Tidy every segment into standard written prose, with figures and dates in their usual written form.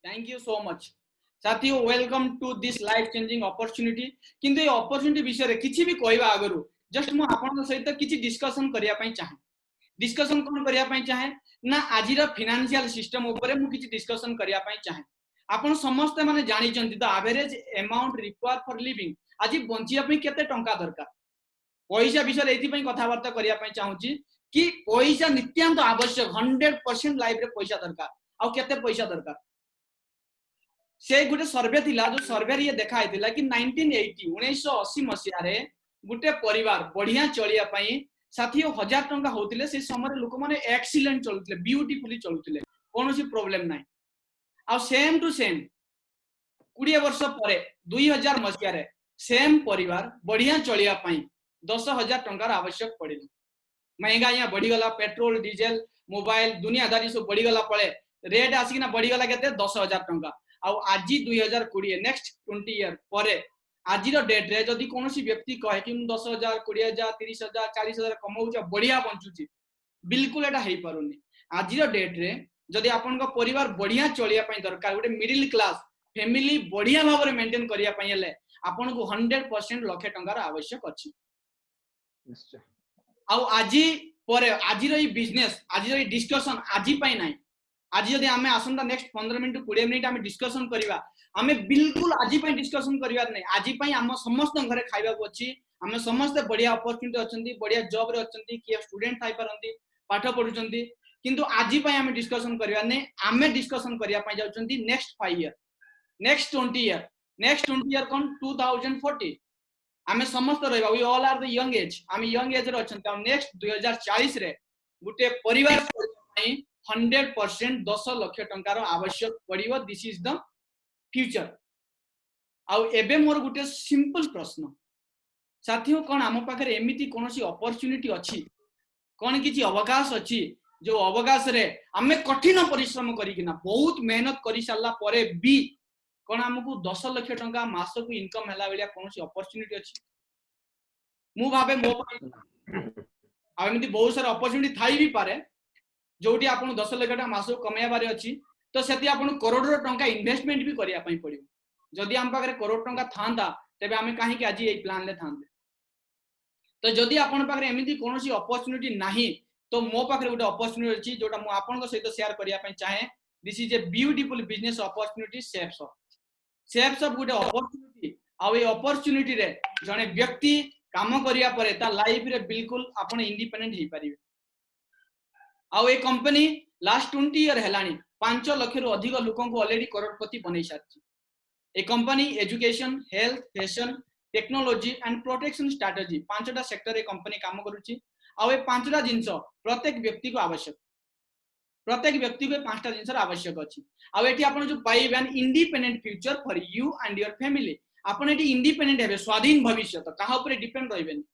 Thank you so much साथियों welcome to this life changing opportunity किंतु ये opportunity विषय रे किछि भी कहबा आगरु जस्ट मु आपन सहित किछि डिस्कशन करिया पई चाहे डिस्कशन कोन करिया पई चाहे ना आजिर फाइनेंशियल सिस्टम ऊपर मु किछि डिस्कशन करिया पई चाहे आपन समस्त माने जानि चंती the average amount required for living आजि बंचिया पई केते टंका दरकार पैसा विषय एथि पई कथा वार्ता करिया पई चाहूची कि पैसा नित्यांत आवश्यक 100% लाइफ रे पैसा दरकार आ केते पैसा दरकार से गुटे सर्वे थिला जो सर्वे रे देखा आइतिला कि 1980 मसिया रे गुटे परिवार बढ़िया चलिया पई 60,000 टंका होतिले से समय लोक माने एक्सीलेंट चलुतिले ब्यूटीफुली चलुतिले कोनोसी प्रॉब्लम नाही आ सेम टू सेम 20 वर्ष परे 2000 मसिया रे सेम परिवार बढ़िया चलिया पई 10,000 टंकार आवश्यक पड़िला महंगाई बढ़ी गला पेट्रोल डीजल मोबाइल दुनियादारी सब बढ़ी गला पळे रेट आसिकना बढ़ी गला केते 10,000 टंका आ आज 2020 नेक्स्ट 20 इयर परे आजिर डेट रे जदि कोनोसी व्यक्ति कहे कि 10,000 20,000 30,000 40,000 कमाउचा बढ़िया बंचुची बिल्कुल एटा हेई पारुनी आजिर डेट रे जदि आपन को परिवार बढ़िया चलिया पई दरकार गोटे मिडिल क्लास फैमिली बढ़िया भाव मेंटेन करिया पई हेले आपन को 100% लाख टंकार आवश्यक अछि निश्चय आ आजी परे आजिर ई बिजनेस आजिर ई डिस्कशन आजी पई नाही आज जदि आमे आसंता नेक्स्ट 15 मिनिट 20 मिनिट आमे डिस्कशन करिवा आमे बिल्कुल आजी पई डिस्कशन करिवा नै आजी पई हम समस्त घरे खाइबा को अछि आमे समस्त बढ़िया अपॉर्चुनिटी अछंती बढ़िया जॉब रे अछंती कि स्टूडेंट थाई परंती पाठ पढुचंती किंतु आजी पई आमे डिस्कशन करिवा नै आमे डिस्कशन करिया पई जाउचंती नेक्स्ट 5 इयर नेक्स्ट 20 इयर कोन 2040 आमे समस्त रहबा we all are the young age आमे यंग एज रे अछंती नेक्स्ट 2040 रे गुटे परिवार पई 100% 10 लाख टंकार आवश्यक पड़िबो दिस इज द फ्यूचर आ एबे मोर गुटे सिंपल प्रश्न साथियों कोन हम पाखरे एमिति कोनोसी अपॉर्चुनिटी अछि कोन किछि अवकाश अछि जो अवकाश रे हमें कठिन परिश्रम करिकिना बहुत मेहनत करि साला परे भी कोन हमकु 10 लाख टंका मासकु इनकम हला बेलिया कोनोसी अपॉर्चुनिटी अछि मु भाबे मो आ एमिति बहुत सारा अपॉर्चुनिटी थाई भी पारे जोटी आपन 10 लाख टका मासो कमाया बारे अछि तो सेति आपन करोड़ टंका इन्वेस्टमेंट भी करिया पई पड़ियो जदि हम पाखरे करोड़ टंका थांदा तबे हमें काहे कि आज ए प्लान ले थांदे तो जदि आपन पाखरे एमिति कोनोसी अपॉर्चुनिटी नाही तो मो पाखरे गोटे अपॉर्चुनिटी अछि जोटा मु आपन को सहित शेयर करिया पई चाहे this is a beautiful business opportunity safes of गोटे अपॉर्चुनिटी आ ए अपॉर्चुनिटी रे जने व्यक्ति काम करिया परे ता लाइफ रे बिल्कुल आपन इंडिपेंडेंट हे परिबे आ ए कंपनी लास्ट 20 इयर हेलानी 5 लाख रु अधिक लोकन को ऑलरेडी करोड़पति बनै सारची ए company education health fashion technology and protection strategy पांचटा सेक्टर ए कंपनी काम करूची आ ए पांचटा जिंस प्रत्येक व्यक्ति को आवश्यक प्रत्येक व्यक्ति को पांचटा जिंस आवश्यक अछि आ एठी आपण जो पाइबे an independent future for you and your family आपण एठी इंडिपेंडेंट हेबे स्वाधीन भविष्य तो काहा ऊपर डिपेंड रहबेनी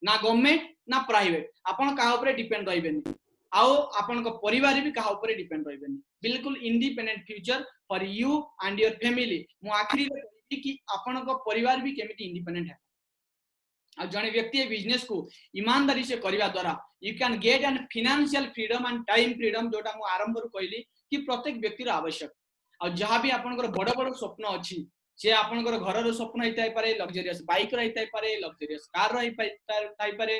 ना गवर्नमेंट ना प्राइवेट आपण काहा ऊपर डिपेंड रहबेनी आओ आपन को परिवार भी कहा ऊपर डिपेंड रहबेनी बिल्कुल independent future for you and your family मु आखिरी रे कहबी कि आपन को परिवार भी केमिति इंडिपेंडेंट है आ जने व्यक्ति बिजनेस को ईमानदारी से करबा द्वारा you can get an financial freedom and time freedom जोटा मु आरंभ रो कहली कि प्रत्येक व्यक्ति रो आवश्यक आ जहां भी आपन को बड़ बड़ स्वप्न अछि से आपन को घर रो स्वप्न हिताई पारे लग्जरियस बाइक रो हिताई पारे लग्जरियस कार रो हिताई पारे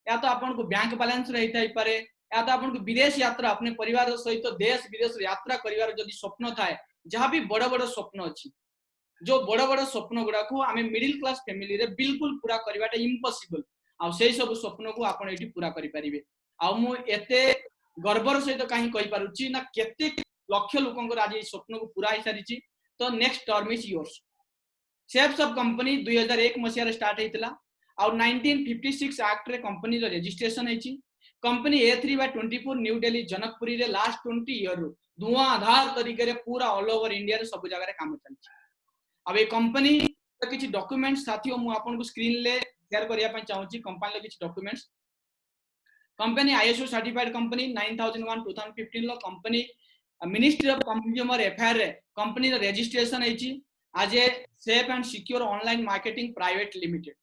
या तो आपन को बैंक बैलेंस रो हिताई पारे या तो आपन को विदेश यात्रा अपने परिवार सहित देश विदेश यात्रा करिवार जदि स्वप्न थाए जहां भी बड़ बड़ स्वप्न अछि जो बड़ बड़ स्वप्न गुडा को आमे मिडिल क्लास फैमिली रे बिल्कुल पूरा करबाटा इम्पॉसिबल आ सेही सब स्वप्न को आपन एठी पूरा करि परिबे आ मु एते गर्वर सहित काहे कहि पारुची ना केते लक्ष लोकन को आज ए स्वप्न को पूरा हि सारिची तो next term is yours safes of company 2001 मसिया रे स्टार्ट हेतिला आ 1956 एक्ट रे कंपनी रो रजिस्ट्रेशन हेची company A3/24 new Delhi Janakpuri रे लास्ट 20 इयर रु धुआंधार तरीके रे पूरा ऑल ओवर इंडिया रे सब जगह रे काम चलछि अब ए कंपनी किछि डॉक्यूमेंट्स साथियो मु आपन को स्क्रीन ले शेयर करिया पय चाहूची कंपनी ले किछि documents company ISO certified company 9001 2015 low company ministry of consumer affair रे कंपनी रे रजिस्ट्रेशन हेची आज a safe and secure online marketing private limited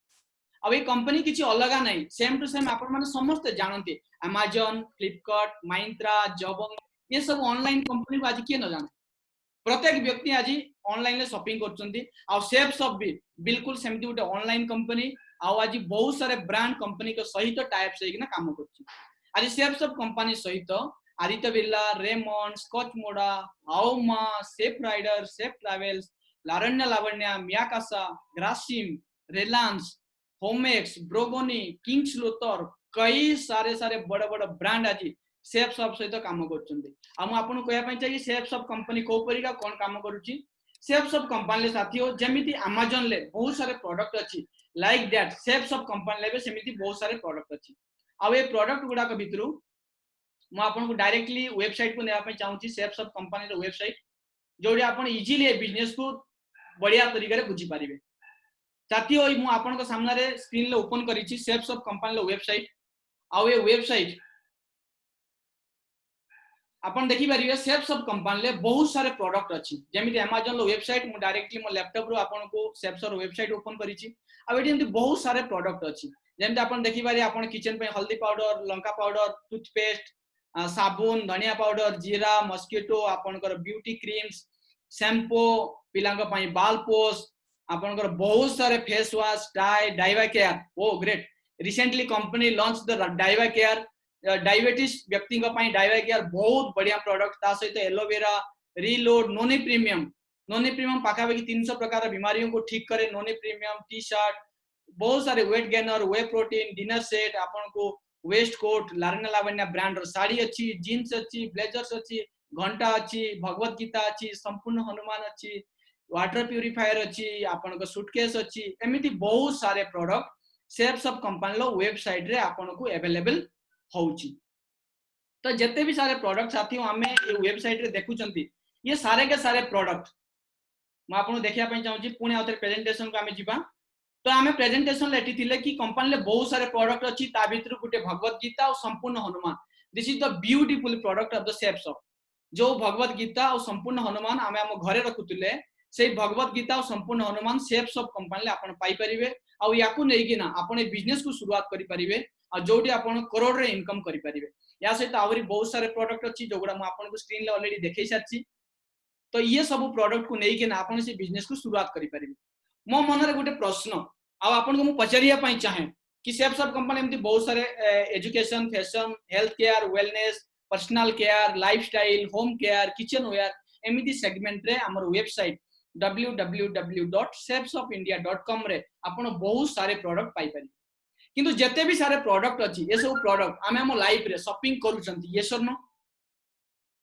अब ये कंपनी किछि अलगा नहीं सेम टू सेम आपण माने समस्त जानते Amazon फ्लिपकार्ट Myntra जबंग ये सब ऑनलाइन कंपनी को आज के न जाने प्रत्येक व्यक्ति आज ऑनलाइन ले शॉपिंग करछंती आ सेफ शॉप भी बिल्कुल सेमती गोटे ऑनलाइन कंपनी आज बहुत सारे ब्रांड कंपनी के सहित टाइप से काम करछि आज सेफ शॉप कंपनी सहित Aditya Birla Raymond Scotch Moda हाउमा सेफ राइडर सेफ ट्रैवल्स लारण्य Lavanya Miacasa Grasim Reliance Homex ब्रोगोनी किंग्स लूथर कई सारे सारे बड़ बड़ ब्रांड आज सेफ शॉप सहित काम करछंती आ मु आपन कहया पई चाहिए सेफ शॉप कंपनी को परिका कोन काम करूची सेफ शॉप कंपनी ले साथियो जेमिति Amazon ले बहुत सारे प्रोडक्ट अछि like that safe shop company ले सेमिति बहुत सारे प्रोडक्ट अछि आ ए प्रोडक्ट गुडा के भितरु मु आपन को डायरेक्टली वेबसाइट को नेवा पई चाहूची सेफ शॉप कंपनी रो वेबसाइट जोडी आपन इजीली ए बिजनेस को बढ़िया तरीका रे बुझी पारिबे साथियो मु आपन को सामने रे स्क्रीन ले ओपन करिछि सेफ शॉप कंपनी रो वेबसाइट आ ए वेबसाइट अपन देखि पारिबे सेफ शॉप कंपनी ले बहुत सारे प्रोडक्ट अछि जेमिति Amazon लो वेबसाइट मु डायरेक्टली मो लैपटॉप रो आपन को सेफ शॉप वेबसाइट ओपन करिछि आ एठी एमति बहुत सारे प्रोडक्ट अछि जेमिति अपन देखि पारि अपन किचन पे हल्दी पाउडर लंका पाउडर टूथपेस्ट साबुन धनिया पाउडर जीरा मस्किटो आपन कर ब्यूटी क्रीम्स शैम्पू पिलांग पई बाल पोस्ट आपन कर बहुत सारे फेस वॉश डाइवा केयर ओ great recently company launch the Diva Care diabetes व्यक्ति डाइवा केयर बहुत बढ़िया प्रोडक्ट ता सहित एलोवेरा रीलोड नोनी प्रीमियम पाखापाखि 300 प्रकार बीमारियों को ठीक करे नोनी प्रीमियम टी शर्ट बहुत सारे वेट गेनर वे प्रोटीन डिनर सेट आपन को वेस्ट कोट लारण्य लावण्य ब्रांड रो साड़ी अच्छी जीन्स अच्छी ब्लेजर्स अच्छी घंटा अच्छी भगवत गीता अच्छी संपूर्ण हनुमान अच्छी वाटर प्यूरिफायर अच्छी आपन को सूटकेस अच्छी एमिति बहुत सारे प्रोडक्ट सेफ शॉप कंपनी लो वेबसाइट रे आपन को अवेलेबल होउची तो जते भी सारे प्रोडक्ट साथियों हमें ये वेबसाइट रे देखुचंती ये सारे के सारे प्रोडक्ट म आपन देखिया पई चाहूची पुणे आउथर प्रेजेंटेशन को हमें जीवा तो हमें प्रेजेंटेशन लेटी थिले कि कंपनी ले बहुत सारे प्रोडक्ट अछि ता भीतर गुटे भगवत गीता और संपूर्ण Hanuman this is the beautiful product of the safe shop जो भगवत गीता और संपूर्ण हनुमान हमें हम घरे रखुतिले से भगवत गीता और संपूर्ण हनुमान सेफ शॉप कंपनी ले आपन पाई परिबे आ याकू नै कि ना आपन बिजनेस को शुरुआत करि परिबे आ जोडी आपन करोड़ रे इनकम करि परिबे या सहित आवरी बहुत सारे प्रोडक्ट अछि जोगुडा म आपन को स्क्रीन ले ऑलरेडी देखै साची तो ये सब प्रोडक्ट को नै कि ना आपन से बिजनेस को शुरुआत करि परिबे मो मन रे गुटे प्रश्न आ आपन को मु पचरिया पई चाहे कि सेफ शॉप कंपनी एमती बहुत सारे education fashion health care wellness personal care lifestyle home care kitchen ware एमिति सेगमेंट रे हमर वेबसाइट www.safeshopindia.com रे आपण बहुत सारे प्रोडक्ट पाई पारि किंतु जते भी सारे प्रोडक्ट अछि ये सब प्रोडक्ट आमे हम लाइफ रे शॉपिंग करूचंती ये सरनो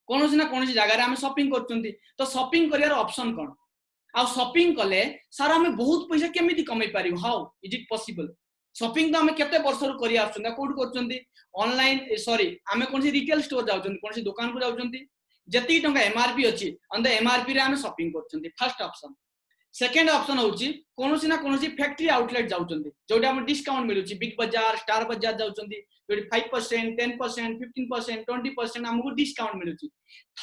कोनोसी ना कोनोसी जगह रे हम शॉपिंग करचंती तो शॉपिंग करियार ऑप्शन कोन आ शॉपिंग कले सारा हमें बहुत पैसा केमिति कमाई पारिबो how is it possible shopping तो हमें केते वर्ष रो करि आछुंदा कोड करचंती ऑनलाइन सॉरी हमें कोनसी रिटेल स्टोर जाउचंती कोनसी दुकान को जाउचंती जति टंका एमआरपी अछि ऑन द एमआरपी रे हम शॉपिंग करचंती फर्स्ट ऑप्शन सेकंड ऑप्शन होउची कोनोसी ना कोनोसी फैक्ट्री आउटलेट जाउचंती जोडा हम डिस्काउंट मिलुची बिग बाजार स्टार बाजार जाउचंती जोडी 5% 10% 15% 20% हमको डिस्काउंट मिलुची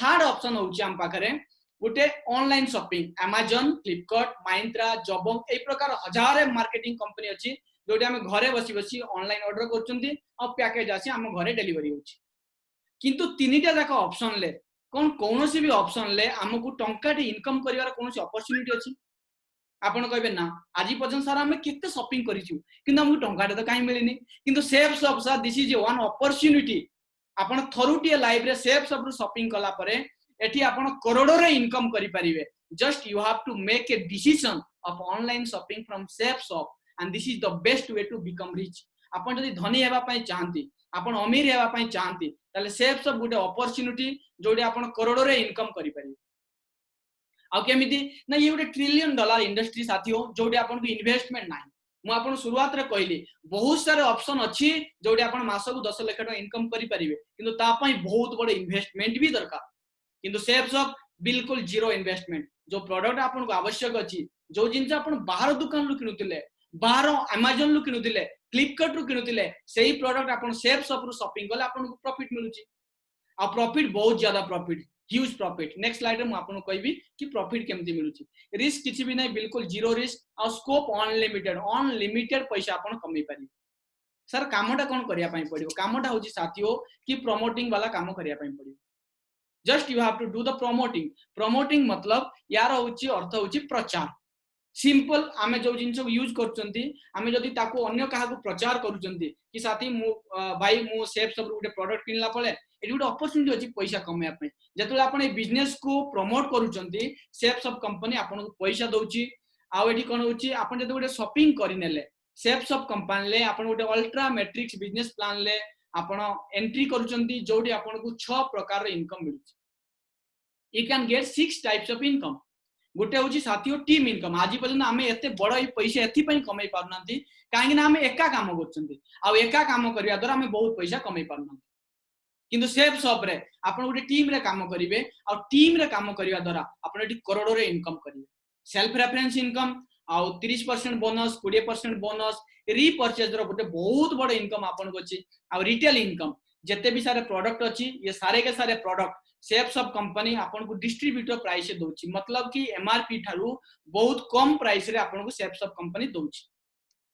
थर्ड ऑप्शन होउची हम पाखरे गुटे online shopping Amazon Flipkart Myntra Jabong ए प्रकार हजार मार्केटिंग कंपनी अछि जोडी हम घरे बसी बसी ऑनलाइन ऑर्डर करचंती और पैकेज आसी हम घरे डिलीवरी होउची किंतु तीनिटा जाका ऑप्शन ले कोनोसी भी ऑप्शन ले हमको टंका टे इनकम करिवार कोनोसी अपॉर्चुनिटी अछि आपण कहबे ना आज पर्यंत सारा हम केते शॉपिंग करिछु किंतु हमको टंका तो काई मिलिनी किंतु सेफ शॉप सा दिस इज वन अपॉर्चुनिटी आपण थरुटी लाइफ रे सेफ शॉप रो शॉपिंग कला परे एठी आपण करोड़ रे इनकम करि परिबे just you have to make a decision of online shopping from Safe Shop and this is the best way to become rich आपण जदी धनी हेबा पई चाहंती आपण अमीर हेबा पई चाहंती ताले सेफ शॉप गुटे अपॉर्चुनिटी जोडी आपण करोड़ रे इनकम करि परिबे आ केमिति ना ये गोटे $1 ट्रिलियन इंडस्ट्री साथियो जोडी आपन को इन्वेस्टमेंट नाही मु आपन शुरुआत रे कहली बहुत सारे ऑप्शन अछि जोडी आपन मास को 10 लाख टका इनकम करि परिबे किंतु ता पई बहुत बड़ इन्वेस्टमेंट भी दरकार किंतु सेफ शॉप बिल्कुल जीरो इन्वेस्टमेंट जो प्रोडक्ट आपन को आवश्यक अछि जो जिंस आपन बाहर दुकान लु किनुतिले बाहर Amazon लु किनुतिले फ्लिपकार्ट लु किनुतिले सेही प्रोडक्ट आपन सेफ शॉप रु शॉपिंग गले आपन को प्रॉफिट मिलुची आ प्रॉफिट बहुत ज्यादा profit huge profit next slide में आपन कहबी कि प्रॉफिट केमती मिलुची रिस्क किछि भी नै बिल्कुल जीरो रिस्क और स्कोप अनलिमिटेड पैसा आपन कमै पारि सर कामटा कोन करिया पई पड़ियो कामटा होची साथियो कि प्रमोटिंग वाला काम करिया पई पड़ियो just you have to do the promoting मतलब यार होची अर्थ होची प्रचार सिंपल आमे जो जिंस यूज करचंती आमे जदी ताको अन्य काहा को प्रचार करूचंती कि साथी मु भाई मु सेफ सब गुटे प्रोडक्ट किनला पळे एटी गुटे अपॉर्चुनिटी अछि पैसा कमाया पे जेतले आपण ए बिजनेस को प्रमोट करूचंती सेफ सब कंपनी आपण को पैसा दउची आ एटी कोन होची आपण जदी गुटे शॉपिंग करिनेले सेफ सब कंपनी ले आपण गुटे अल्ट्रा मैट्रिक्स बिजनेस प्लान ले आपण एंट्री करूचंती जोडी आपण को 6 प्रकार रे इनकम मिलुची you can get 6 types of income गोटे हूँ साथी टीम इनकम आज पर्यटन आम एत बड़ पैसा एपाई कमई पारना कहीं आम एका काम करा काम करने द्वारा आम बहुत पैसा कमई पारना किंतु सेफ शॉप रे आप गोटे टीम रे काम करेंगे आ टीम रे काम करने द्वारा आप करोड़ रे इनकम करेंगे सेल्फ रेफरेंस इनकम आउ 30% बोनस 20% बोनस रिपर्चेज गोटे बहुत बड़ इनकम आपन को अछि आ रिटेल इनकम जेते भी सारे प्रोडक्ट अछि ये सारे के सारे प्रोडक्ट सेफ सब कंपनी आपन को डिस्ट्रीब्यूटर प्राइस दोछि मतलब कि एमआरपी ठारू बहुत कम प्राइस रे आपन को सेफ सब कंपनी दोछि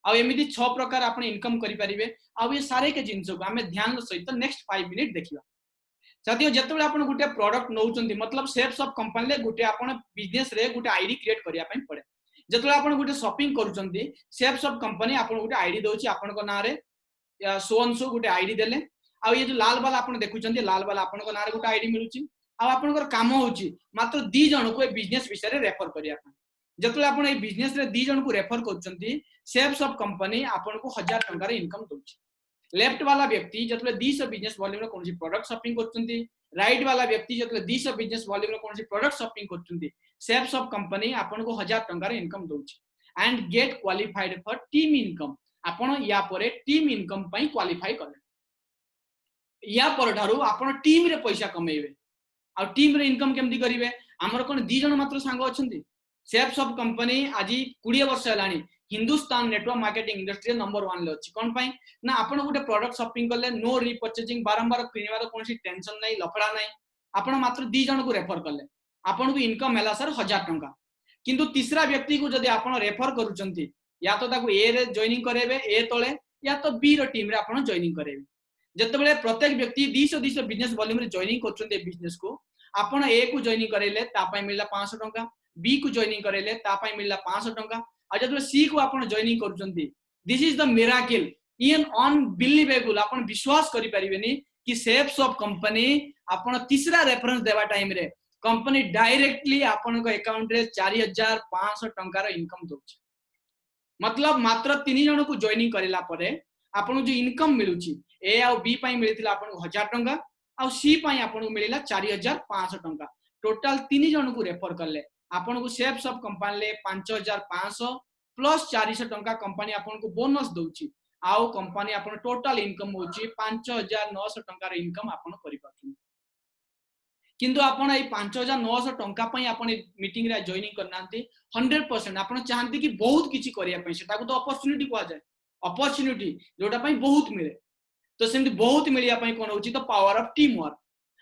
आ एमिति 6 प्रकार आपन इनकम करि परिबे आ ये सारे के जिंस को हमें ध्यान सहित नेक्स्ट 5 मिनिट देखिबा साथियो जेतेबेले आपन गुटे प्रोडक्ट नौचंती मतलब सेफ सब कंपनी ले गुटे आपन बिजनेस रे गुटे आईडी क्रिएट करिया पय पड़े जेतेबेले आपन गुटे शॉपिंग करूचंती सेफ सब कंपनी आपन गुटे आईडी दोछि आपन को ना रे सोनसो गुटे आईडी देले आ ये जो लाल वाला आपन देखुचंती लाल वाला आपन को ना रे गुटे आईडी मिलुची आ आपन को काम होउची मात्र 2 जण को ए बिजनेस विषय रे रेफर करिया पय जेतेबेले आपन ए बिजनेस रे 2 जण को रेफर करचंती सेफ सब कंपनी आपन को 1000 टका रे इनकम दोछि लेफ्ट वाला व्यक्ति जतले 200 बिजनेस वॉल्यूम रे कोनसी प्रोडक्ट शॉपिंग करचंती राइट वाला व्यक्ति जतले 200 बिजनेस वॉल्यूम रे कोनसी प्रोडक्ट शॉपिंग करचंती सेफ सब कंपनी आपन को 1000 टका रे इनकम दोछि and get qualified for team income आपन या परे टीम इनकम पई क्वालिफाई करले या पर ठारू आपन टीम रे पैसा कमेइबे आ टीम रे इनकम केमदी करिवे हमर कोन 2 जण मात्र सांग अछंती सेफ सब कंपनी आज 20 वर्ष हलानी Hindustan network marketing industry number 1 ले अछि कोन पई ना आपण गुटे प्रोडक्ट शॉपिंग करले नो रीपर्चेजिंग बारंबार किनिबार कोनसी टेंशन नै लफड़ा नै आपण मात्र 2 जण को रेफर करले आपण को इनकम हैला सर 1000 टका किंतु तीसरा व्यक्ति को जदी आपण रेफर करूचंती या तो ताको ए रे जॉइनिंग करेबे ए तळे या तो बी रो टीम रे आपण जॉइनिंग करेबे जेतेबेले प्रत्येक व्यक्ति 200 बिजनेस वॉल्यूम रे जॉइनिंग करचंती बिजनेस को आपण ए को जॉइनिंग करेले ता पई मिलला 500 टका बी को जॉइनिंग करेले ता पई मिलला 500 टका आ जब सी को आपण जॉइनिंग करचंती this is the miracle in unbelievable आपण विश्वास करि परिबेनी कि सेफ सब कंपनी आपण तीसरा रेफरेंस देवा टाइम रे कंपनी डायरेक्टली आपण को अकाउंट रे 4500 टका रो इनकम दोछि मतलब मात्र 3 जण को जॉइनिंग करेला परे आपण जो इनकम मिलुची ए आ बी पई मिलिथिला आपण 1000 टका आ सी पई आपण को मिलिला 4500 टका टोटल 3 जण को रेफर करले आपण को सेफ सब कंपनी ले 5500 प्लस 400 टका कंपनी आपण को बोनस दोछि आउ कंपनी आपण टोटल इनकम होछि 5900 टका रे इनकम आपण करि पाछन किंतु आपण ए 5900 टका पई आपण मीटिंग रे जॉइनिंग करनांती 100% आपण चाहंती कि बहुत किछि करिया पई सेटा को तो अपॉर्चुनिटी को आ जाय अपॉर्चुनिटी जोटा पई बहुत मिले तो सेमति बहुत मिलिया पई कोन होछि तो पावर ऑफ टीम वर्क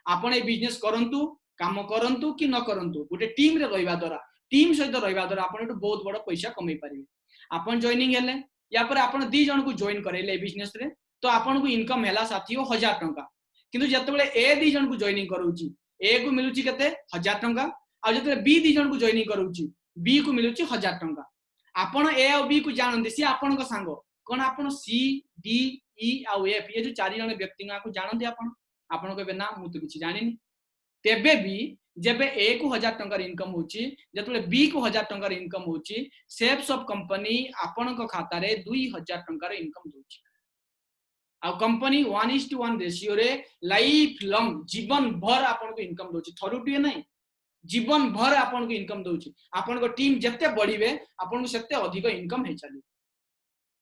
आपण ए बिजनेस करंतु काम करंतु कि न करंतु गोटे टीम रे रहिबा द्वारा टीम सहित रहिबा द्वारा आपण एटु बहुत बड़ पैसा कमाई परिबे आपण जॉइनिंग हेले या पर आपण 2 जण को जॉइन करेले बिजनेस रे तो आपण को इनकम हैला साथियो 1000 टका किंतु जतबेले ए 2 जण को जॉइनिंग करूची ए को मिलुची केते 1000 टका आ जतबेले बी 2 जण को जॉइनिंग करूची बी को मिलुची 1000 टका आपण ए और बी को जानंदी सी आपण को सांगो कोन आपण सी डी ई आ एफ ये जो 4 जण व्यक्ति को जानंदी आपण को ना मु तो किछि जानिनी तेबे भी जेबे ए को 1000 टका इनकम होची जतबेले बी को 1000 टका इनकम होची सेफ सब कंपनी आपण को खाता रे 2000 टका इनकम दोची आ कंपनी 1:1 रेशियो रे लाइफ लॉन्ग जीवन भर आपण को इनकम दोची थरुटिए नहीं जीवन भर आपण को इनकम दोची आपण को टीम जत्ते बढ़िबे आपण को सेते अधिक इनकम हे चली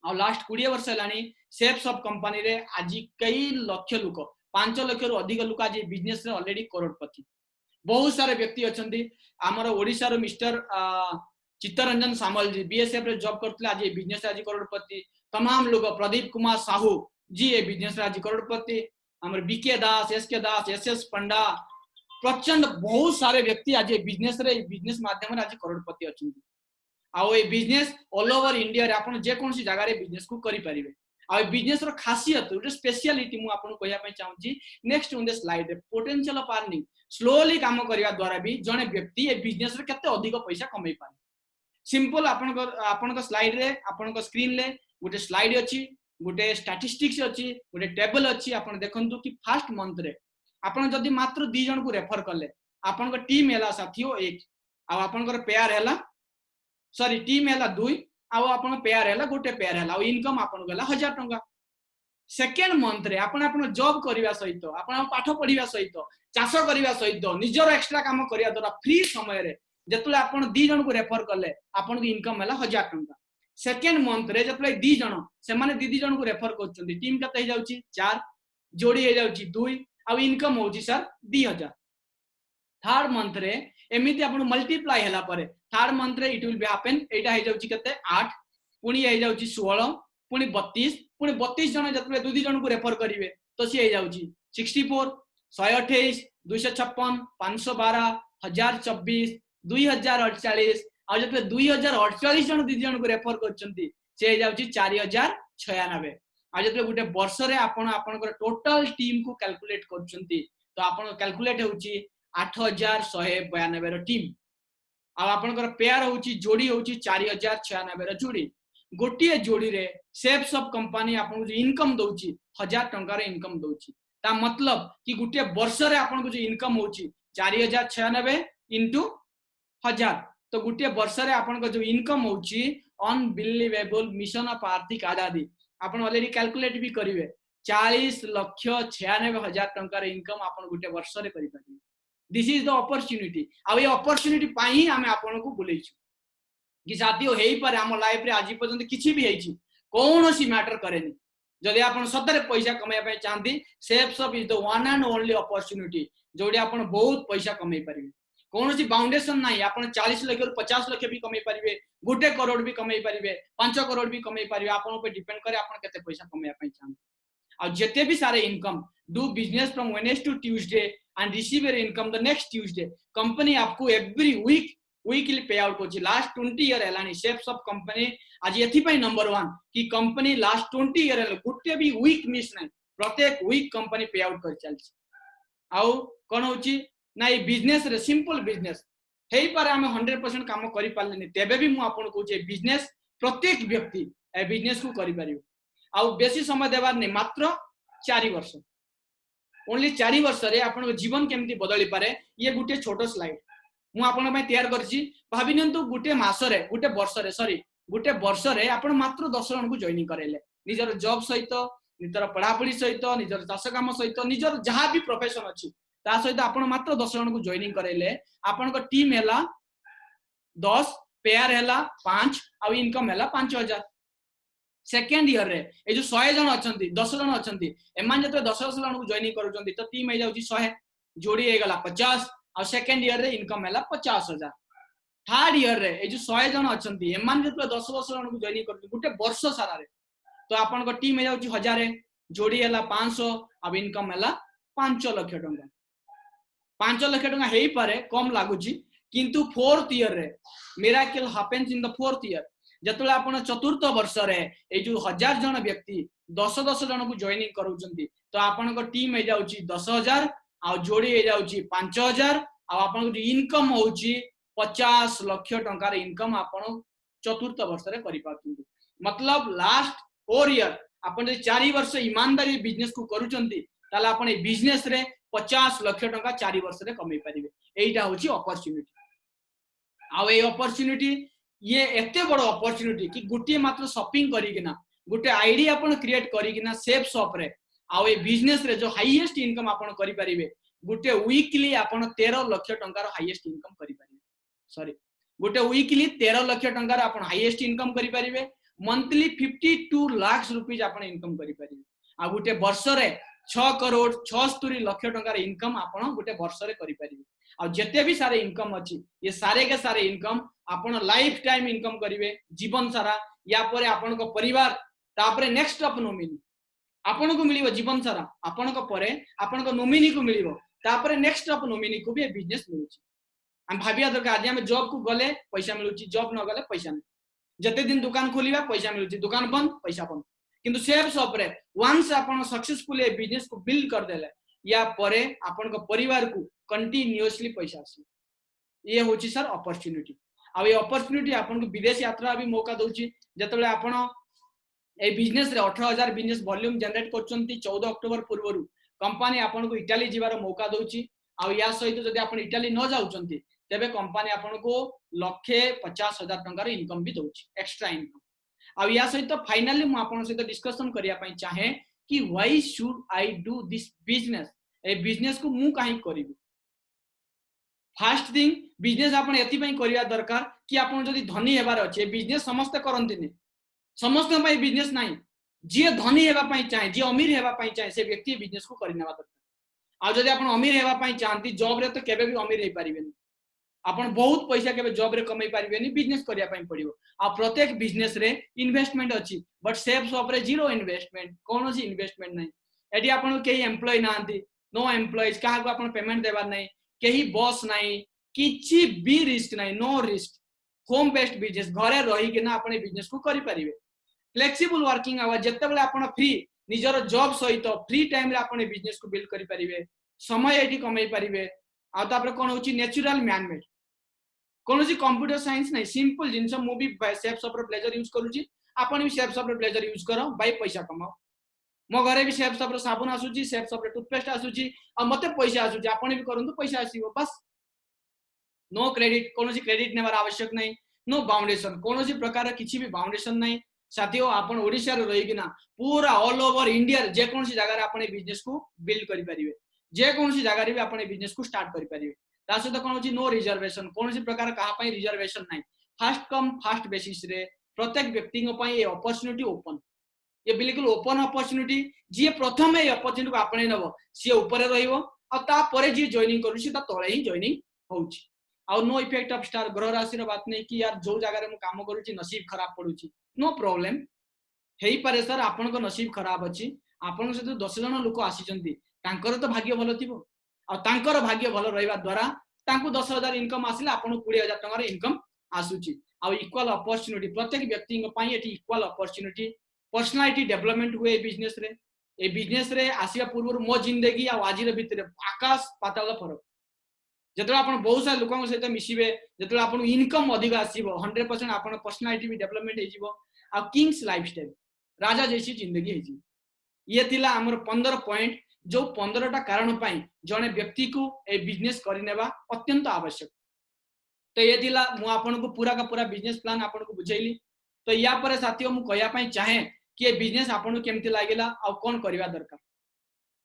आ लास्ट 20 वर्ष लानी सेफ सब कंपनी रे आज कई लाख लोक 5 लाख रु अधिक लोक आज बिजनेस रे ऑलरेडी करोड़पति बहुत सारे व्यक्ति अछंती हमर ओडिसा रो मिस्टर चित्तरंजन सामल जी बीएसएफ रे जॉब करथले आज बिजनेस आज करोड़पति तमाम लोग प्रदीप कुमार साहू जी ए बिजनेस रे आज करोड़पति हमर बीके दास एसके दास एसएस पंडा प्रचंड बहुत सारे व्यक्ति आज बिजनेस माध्यम रे आज करोड़पति अछंती आ ए बिजनेस ऑल ओवर इंडिया रे आपण जे कोनसी जगह रे बिजनेस को करि परिबे आ बिजनेस रो खासियत गोटे स्पेशलिटी मु आपन कहया पई चाहूची next on the slide potential of earning slowly काम करबा द्वारा भी जने व्यक्ति ए बिजनेस रे केते अधिक पैसा कमाई पारे सिंपल आपन स्लाइड रे आपन स्क्रीन ले गोटे स्लाइड अछि गोटे स्टैटिस्टिक्स अछि गोटे टेबल अछि आपन देखंतु कि फर्स्ट मंथ रे आपन जदी मात्र 2 जन को रेफर करले आपन टीम हैला साथियो 1 आ आपन पेयर हैला सॉरी टीम हैला 2 आ आपन पेयर हैला गोटे पेयर हैला और इनकम आपन गला 1000 टंका सेकेंड मंथ रे आपन जॉब करबा सहित आपन पाठ पढिबा सहित चाष करबा सहित निजर एक्स्ट्रा काम करिया द्वारा फ्री समय रे जतले आपन 2 जन को रेफर करले आपन को इनकम हैला 1000 टंका सेकेंड मंथ रे जतले 2 जन से माने 2 जन को रेफर करछंती टीम कते हे जाउची 4 जोड़ी हे जाउची 2 आ इनकम होउची सर 2000 थर्ड मंथ रे एमिति आपन मल्टीप्लाई हैला परे थर्ड मंथ रे इट विल बी हैपन एटा हे जाउची कते 8 पुनी हे जाउची 16 पुनी 32 पुनी 32 जन जतले 2 जन को रेफर करिवे तो सी हे जाउची 64 128 256 512 1024 2048 आ जतले 2048 जन 2 जन को रेफर करछंती से हे जाउची 4096 आ जतले गुटे वर्ष रे आपन आपन टोटल टीम को कैलकुलेट करछंती तो आपन कैलकुलेट होउची 8192 रो टीम आ आपन पेयर होउची जोड़ी होउची 4096 रो जोड़ी गोटिए जोड़ी रे सेफ्स ऑफ कंपनी आपन जो इनकम दोउची 1000 टंका रे इनकम दोउची ता मतलब कि गुटे वर्ष रे आपन को जो इनकम होउची 4096 इनटू 1000 तो गुटे वर्ष रे आपन को जो इनकम होउची अनबिलीवेबल मिशन ऑफ आर्थिक आजादी आपन ऑलरेडी कैलकुलेट भी करिवे 40,96,000 टंका रे इनकम आपन गुटे वर्ष रे करि पाबे दिस इज द अपॉर्चुनिटी आ ये अपॉर्चुनिटी पाई हम आपन को बुलेइछु कि साथियो हेई पर हम लाइफ रे आज पर्यंत किछि भी हेइछि कोनोसी मैटर करेनी जदि आपन सतरे पैसा कमाय पय चाहंती Safe Shop is the one and only opportunity जोडी आपन बहुत पैसा कमाई परिबे कोनोसी बाउंडेशन नाही आपन 40 लाख और 50 लाख भी कमाई परिबे 1 करोड़ भी कमाई परिबे 5 करोड़ भी कमाई परिबे आपन पे डिपेंड करे आपन केते पैसा कमाय पय चाहंती आ जेते भी सारे income do business from Wednesday to Tuesday and receive your income the next Tuesday company आपको एवरी वीकली पे आउट कोची लास्ट 20 ईयर हेलानी शेप्स ऑफ कंपनी आज एथि पय नंबर 1 कि कंपनी लास्ट 20 ईयर हेले गुटे भी वीक मिस नाही प्रत्येक वीक कंपनी पे आउट कर चलछि आउ कोन होची नाही बिजनेस रे सिंपल बिजनेस हेई पर हम 100% काम करि पालनी तेबे भी मु आपन कहूचे बिजनेस प्रत्येक व्यक्ति ए बिजनेस को करि परिबो आउ बेसी समय देबार नै मात्र 4 वर्ष ओनली 4 वर्ष रे आपन जीवन केमती बदली पारे ये गुटे छोटो स्लाइड मु आपन पय तैयार करछि भाबिनंतु गुटे मास रे गुटे वर्ष रे सॉरी गुटे वर्ष रे आपन मात्र 10 जन को जॉइन करेले निजर जॉब सहित निजर पढापढी सहित निजर चाष काम सहित निजर जहां भी प्रोफेशन अछि ता सहित आपन मात्र 10 जन को जॉइनिंग करेले आपन को टीम हैला 10 पेयर हैला 5 आ इनकम हैला 5000 सेकेंड ईयर रे ए जो 100 जन अछंती 10 जन अछंती एमान जते 10 जन को जॉइनिंग करूचंती तो टीम हे जाउची 100 जोड़ी हे गला 50 और सेकेंड ईयर रे इनकम हैला 50000 थर्ड ईयर रे ए जो 100 जन अछंती एमान जते 10 जन को जॉइनिंग करूची गुटे वर्ष सारा रे तो आपन को टीम हे जाउची 1000 जोड़ी हैला 500 अब इनकम हैला 5 लाख टंका 5 लाख टंका हेई पारे कम लागुची किंतु फोर्थ ईयर रे miracle happens in the fourth year जतले आपन चतुर्थ वर्ष रे ए जो 1000 जन व्यक्ति 10 जन को जॉइनिंग करूचंती तो आपन को टीम हे जाउची 10000 आ जोड़ी हे जाउची 5000 आ आपन को इनकम होउची 50 लाख टंका रे इनकम आपन चतुर्थ वर्ष रे करि पाउचंती मतलब लास्ट 4 ईयर आपन 4 वर्ष ईमानदारी बिजनेस को करूचंती ताला आपन ए बिजनेस रे 50 लाख टंका 4 वर्ष रे कमाई परिबे एइटा होची अपॉर्चुनिटी आ ए अपॉर्चुनिटी ये एते बड़ अपॉर्चुनिटी कि गुटे मात्र शॉपिंग करिकिना गुटे आईडिया अपन क्रिएट करिकिना सेफ शॉप रे आ ए बिजनेस रे जो हाईएस्ट इनकम अपन करि परिबे गुटे वीकली अपन 13 लाख टंका रो हाईएस्ट इनकम करि परिबे सॉरी गुटे वीकली 13 लाख टंका रो अपन हाईएस्ट इनकम करि परिबे मंथली 52 लाख रुपीस अपन इनकम करि परिबे आ गुटे वर्ष रे 6 करोड़ 76 लाख टंका रो इनकम अपन गुटे वर्ष रे करि परिबे आ जेते भी सारे इनकम अछि ये सारे के सारे इनकम आपण लाइफ टाइम इनकम करिवे जीवन सारा या परे आपण को परिवार तापरे नेक्स्ट ऑफ नोमिनी आपण को मिलिबो जीवन सारा आपण को परे आपण को नोमिनी को मिलिबो तापरे नेक्स्ट ऑफ नोमिनी को भी बिजनेस मिलुची हम भाबिया दरकार आज हम जॉब को गले पैसा मिलुची जॉब न गले पैसा नै जते दिन दुकान खोलिबा पैसा मिलुची दुकान बंद पैसा बंद किंतु सेफ शॉप रे वंस आपण सक्सेसफुल ए बिजनेस को बिल्ड कर देले या परे आपण को परिवार को कंटिन्यूअसली पैसा आसी ये होची सर अपॉर्चुनिटी आ ये अपॉर्चुनिटी आपण को विदेश यात्रा भी मौका दोची जतले आपण ए बिजनेस रे 18000 बिजनेस वॉल्यूम जनरेट करचंती 14 अक्टोबर पूर्वरु कंपनी आपण को इटाली जीवार मौका दोची आ या सहित जदि आपण इटाली न जाउचंती तेबे कंपनी आपण को 1,50,000 टंका रे इनकम भी दोची एक्स्ट्रा इनकम आ या सहित फाइनली मु आपण सहित डिस्कशन करिया पई चाहे कि why should I do this business A business को मु काहे करिवि फर्स्ट थिंग बिजनेस आपण एति पई करिया दरकार कि आपण जदि धनी हेबार अछि बिजनेस समस्त करंतिनी समस्त पई बिजनेस नाही जे धनी हेबा पई चाहे जे अमीर हेबा पई चाहे से व्यक्ति बिजनेस को करिनेबा दरकार आ जदि आपण अमीर हेबा पई चाहंती जॉब रे तो केबे भी अमीर हे पारिबेनी आपण बहुत पैसा केबे जॉब रे कमाई पारिबेनी बिजनेस करिया पई पड़िबो आ प्रत्येक बिजनेस रे इन्वेस्टमेंट अछि बट सेफ शॉप रे जीरो इन्वेस्टमेंट कोनोसी इन्वेस्टमेंट नाही एडी आपण केही एम्प्लॉय नाहंती नो एम्प्लॉयज काहा को आपण पेमेंट देबार नाही केही बॉस नाही किछि भी रिस्क नाही no risk home based business घरे रही के ना आपण बिजनेस को करि परिबे फ्लेक्सिबल वर्किंग आवर जत्ते बेले आपण फ्री निजर जॉब सहित फ्री टाइम रे आपण बिजनेस को बिल्ड करि परिबे समय एठी कमाई परिबे आ तापर कोन होची नेचुरल मैन मेड कोनोसी कंप्यूटर साइंस नाही सिंपल जिंस मु भी सेफ शॉप रे प्लेजर यूज करूची आपण भी सेफ शॉप रे प्लेजर यूज करो बाय पैसा कमाओ मो घरे भी सेफ शॉप रे साबुन आसुची सेफ शॉप रे टूथपेस्ट आसुची आ मते पैसा आसुची आपण भी करंतु पैसा आसीबो बस नो क्रेडिट कोनोसी क्रेडिट नेबार आवश्यक नाही नो बाउंडेशन कोनोसी प्रकार किछि भी बाउंडेशन नाही साथियों आपण ओडिसा रे रही किना पूरा ऑल ओवर इंडिया जे कोनोसी जगह रे आपण बिजनेस को बिल्ड करि परिबे जे कोनोसी जगह रे भी आपण बिजनेस को स्टार्ट करि परिबे ता सहित कोन होची नो रिजर्वेशन कोनोसी प्रकार कहा पई रिजर्वेशन नाही फर्स्ट कम फर्स्ट बेसिस रे प्रत्येक व्यक्ति को पई ए अपॉर्चुनिटी ओपन ये बिल्कुल ओपन अपॉर्चुनिटी जे प्रथम ए अपॉर्चुनिटी को आपणे नबो से ऊपर रहिबो आ ता परे जे जॉइनिंग करूची ता तळे ही जॉइनिंग होउची आ नो इफेक्ट ऑफ स्टार ग्रह राशि रो बात नहीं कि यार जो जगह रे मु काम करूची नसीब खराब पडुची नो प्रॉब्लम हेई पारे सर आपन को नसीब खराब अछि आपन से 10 जन लोक आसीचंती तांकर तो भाग्य भलो थिबो आ तांकर भाग्य भलो रहिबा द्वारा तांको 10,000 इनकम आसिले आपन 20,000 टका रे इनकम आसुची आ इक्वल अपॉर्चुनिटी प्रत्येक व्यक्ति को पई एठी इक्वल अपॉर्चुनिटी पर्सनालिटी डेवलपमेंट हुए ए बिजनेस रे आसिया पूर्व मो जिंदगी आ आज रे भीतर आकाश पाताल फरक जतले आपण बहुत सारे लोकन सहित मिसिबे जतले आपण इनकम अधिक आसीबो 100% आपण पर्सनालिटी भी डेवलपमेंट हे जीवो आ किंग्स लाइफस्टाइल राजा जैसी जिंदगी हे जी ये थिला हमर 15 पॉइंट जो 15 टा कारण पाई जने व्यक्ति को ए बिजनेस करिनेबा अत्यंत आवश्यक तो ये थिला मु आपण को पूरा का पूरा बिजनेस प्लान आपण को बुझैली तो या पर साथियों मु कहया पई चाहे कि ए बिजनेस आपण को केमति लागिला आ कोन करबा दरकार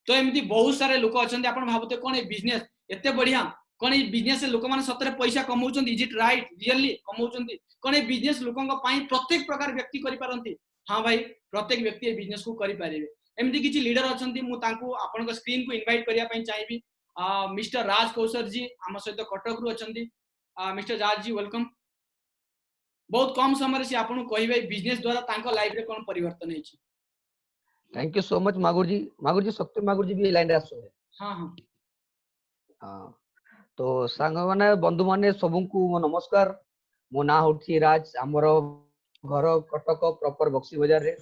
तो एमती बहुत सारे लोक अछंती आपण भाबते कोन ए बिजनेस एते बढ़िया कोन ए बिजनेस से लोक माने सतरे पैसा कमाउचंती इज इट राइट रियली कमाउचंती कोन ए बिजनेस लोकन को पाई प्रत्येक प्रकार व्यक्ति करि पारंती हां भाई प्रत्येक व्यक्ति ए बिजनेस को करि पारिबे एमती किछि लीडर अछंती मु तांको आपण को स्क्रीन को इनवाइट करिया पई चाहिबी मिस्टर राज कौशर जी हम सहित कटक रु अछंती मिस्टर राज जी वेलकम बहुत कम समय से आपण कहबे बिजनेस द्वारा तांको लाइफ रे कोन परिवर्तन हेछि थैंक यू सो मच मागुर जी सत्य मागुर जी भी लाइन रे आसो हां हां हां तो सांग माने बंधु माने सबंकु मो नमस्कार मो ना होठी राज हमरो घर कटक प्रॉपर बक्सी बाजार रे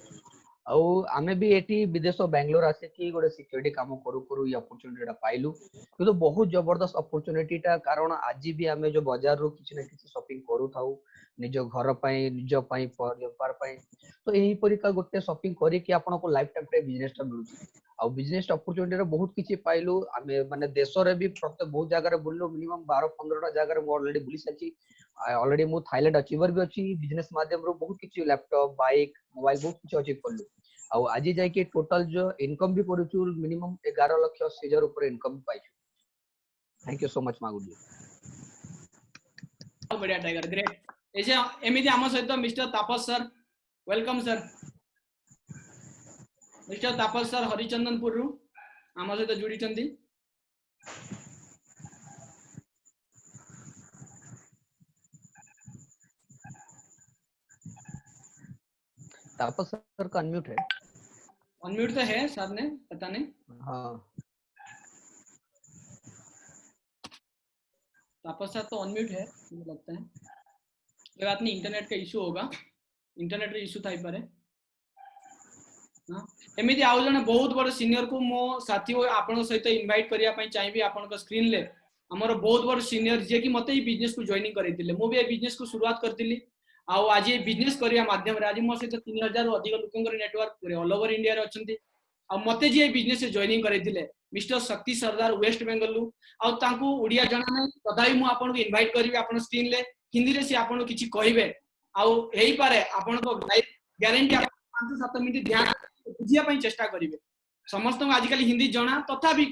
आउ आमे भी एटी विदेश बेंगलोर आसे कि गोटे सिक्योरिटी काम करू करू ये अपॉर्चुनिटी पाइलु तो बहुत जबरदस्त अपॉर्चुनिटी टा कारण आज भी आमे जो बाजार रो किछि ना किछि शॉपिंग करू थाउ निज घर पई निज पई परिवार पई तो एही परिका गोटे शॉपिंग करी कि आपन को लाइफ टाइम रे बिजनेस टा मिलुची आ बिजनेस अपॉर्चुनिटी रे बहुत किछि पाइलु आमे माने देश रे भी प्रत्येक बहुत जगह रे बुललो मिनिमम 12-15 टा जगह रे मो ऑलरेडी बुली साची ऑलरेडी मु थाईलैंड अचीवर भी अछि बिजनेस माध्यम रो बहुत किछि लैपटॉप बाइक मोबाइल बहुत किछि अचीव करलु आ आज जाय के टोटल जो इनकम भी करूछु मिनिमम 11 लाख 80,000 ऊपर इनकम पाइछु थैंक यू सो मच मागुर जी बढ़िया टाइगर ग्रेट ऐसे एमिति हम सहित mister Tapas sir welcome sir mister Tapas sir Harichandanpur रु हम सहित जुड़ी चंदी तापस सर का अनम्यूट है अनम्यूट तो है सर ने पता नहीं हां तापस सर तो अनम्यूट है मुझे लगता है कोई बात नहीं इंटरनेट का इशू होगा इंटरनेट रे इशू थाई पारे एमिति आउ जने बहुत बड़ सीनियर को मो साथी आपन सहित इनवाइट करिया पई चाहिबी आपन स्क्रीन ले हमर बहुत बड़ सीनियर जे कि मते ई बिजनेस को जॉइनिंग करैतिले मो भी ए बिजनेस को शुरुआत करतिली आउ आज ए बिजनेस करिया माध्यम रे आज मो सहित 3000 रु अधिक लोकंकर नेटवर्क पूरे ऑल ओवर इंडिया रे अछंती आ मते जे बिजनेस से जॉइनिंग करैतिले मिस्टर शक्ति सरदार वेस्ट बंगाल लु आ तांको उड़िया जणा नै तदाई मु आपन को इनवाइट करबी आपन स्क्रीन ले हिंदी रे से आपन किछि कहिबे आउ हेई पारे आपन को गारंटी 5-7 मिनिट ध्यान बुझिया पई चेष्टा करिवे समस्त को आजकल हिंदी जणा तथापि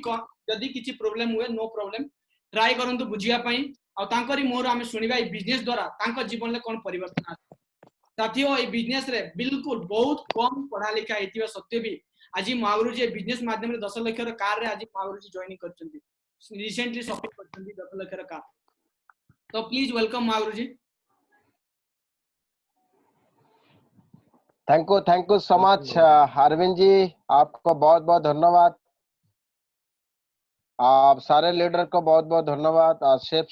जदि किछि प्रॉब्लम हुए नो प्रॉब्लम ट्राई करंतु बुझिया पई आ तांकरी मोर आमे सुनिबा ई बिजनेस द्वारा तांको जीवन ले कोन परिवर्तन आसे साथियों ए बिजनेस रे बिल्कुल बहुत कम पढ़ा लिखा हेतिबा सत्य भी आज महागुरुजी बिजनेस माध्यम रे 10 लाख रो कार रे आज महागुरुजी जॉइनिंग करचंती रिसेंटली शॉपिंग करचंती 10 लाख रो कार तो प्लीज वेलकम महागुरुजी thank you so much Arvind ji, आपको बहुत बहुत धन्यवाद। आप सारे लीडर को बहुत बहुत धन्यवाद। शेफ